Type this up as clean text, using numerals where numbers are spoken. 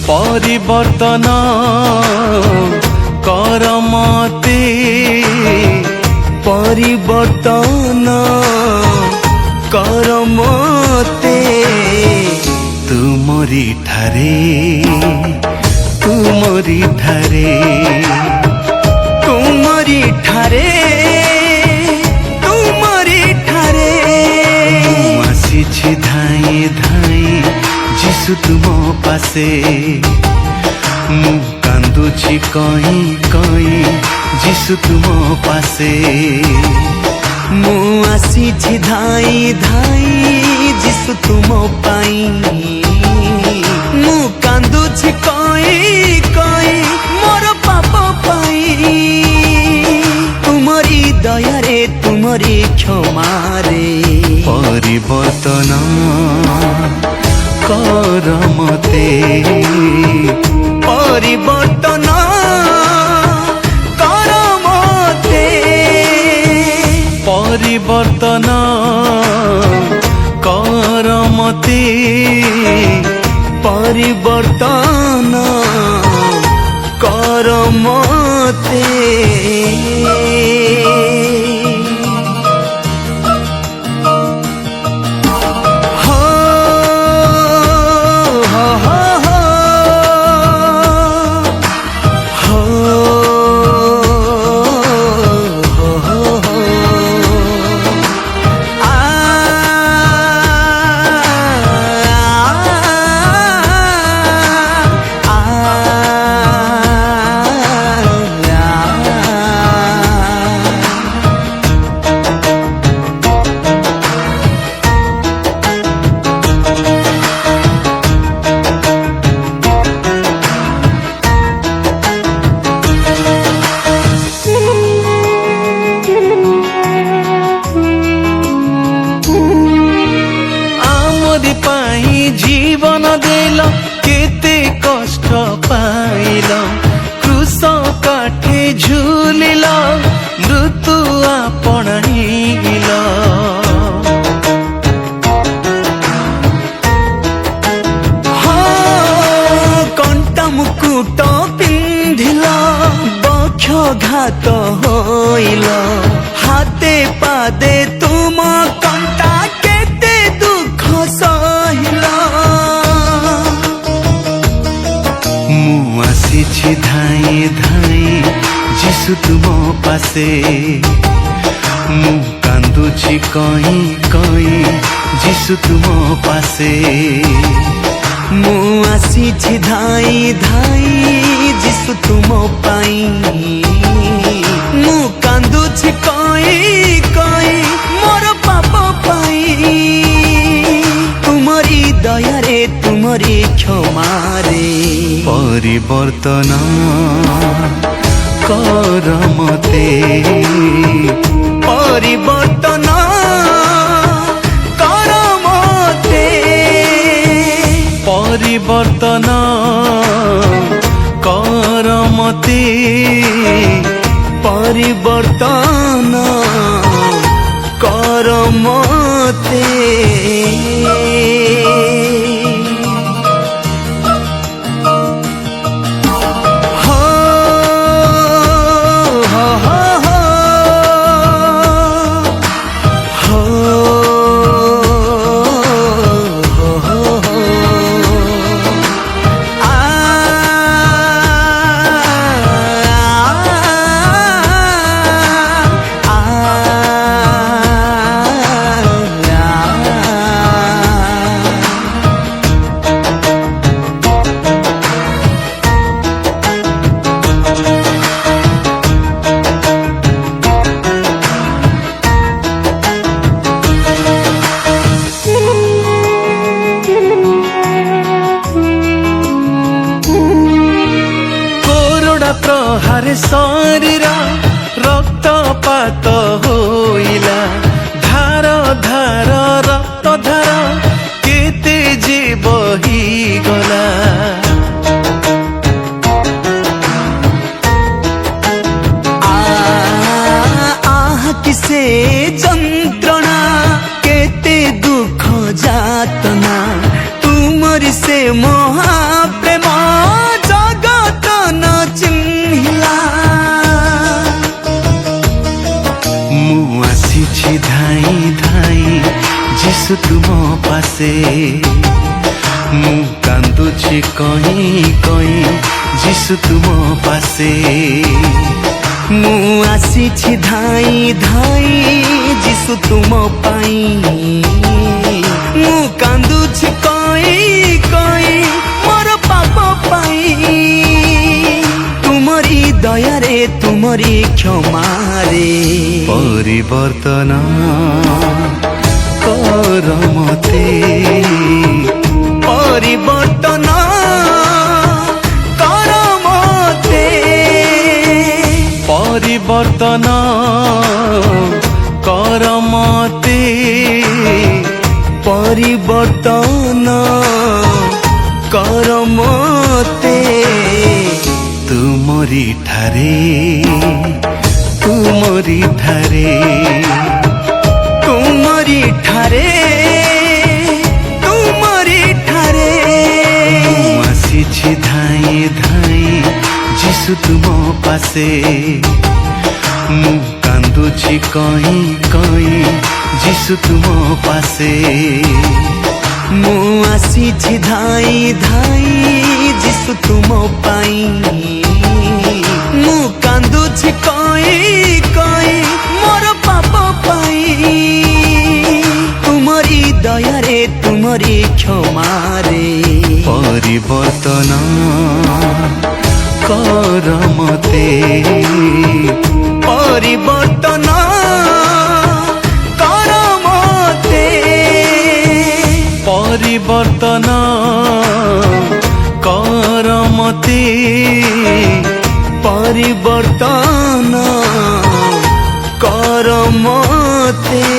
परिवर्तन कर मते, परिवर्तन कर मते, तुमरी ठारे तुमरी ठारे तुमरी ठारे तुमरी ठारे आसीछि धाई धाई जीशु तुम पासे, मु कांदुछि कहीं कहीं जीशु तुम पासे, मु आसीछि धाई धाई जीशु तुम पाई, मु कांदुछि कहीं कहीं मोर पाप पाई, तुमरी दया रे तुमरी क्षमा रे परिवर्तन कर मते, परिवर्तन कर मते, परिवर्तन कर मते, परिवर्तन कर मते। जीवन देल केते कष्ट पाइल, क्रूस काठे झूलिल, मृत्यु आपणाइल, कंटा मुकुट पिंधिल, बक्ष घात होइल, हाथे पादे तुम कंटा केते दुख सहिल, मु आसीछि धाई धाई जीशु तुम पासे, मु कांदुछि कहीं कहीं जीशु तुम पासे, मु आसीछि धाई धाई जीशु तुम पाई, मु कांदुछि कहीं कहीं मोर पाप पाई, तुमरी दया रे तुमरी क्षमा रे परिवर्तन कर मते, परिवर्तन कर मते, परिवर्तन कर मते, परिवर्तन कर मते। शरीर रक्तपात होइला धार धार रक्त धार केते जे बही गला किसे जंत्रणा केते दुख जातना तुमरी से महाप्रेम जगत न चिन्हिला मु आसी धाई धाई जिसु तुम पासे मु कांदुछि कहीं कहीं जिसु तुम पासे मु आसी धाई धाई जिसु तुम पाई मु कांदुछि कई कई मोर पाप पाई तुमरी दया रे तुमरी क्षमा रे परिवर्तन कर मते परिवर्तन परिवर्तन कर मते परिवर्तन कर मते तुमरी ठारे तुमरी ठारे तुमरी ठारे तुमरी ठारे आसी धाई धाई जिसु तुम पासे मु कांदुछि कहीं कहीं जिसु तुम पासे मु आसी धाई धाई जिसु तुम पाई मु कांदुछि कहीं कहीं मोर पाप पाई तुमरी दया रे तुमरी क्षमा रे परिवर्तन कर मते परिवर्तन कर मते परिवर्तन कर मते परिवर्तन कर मते।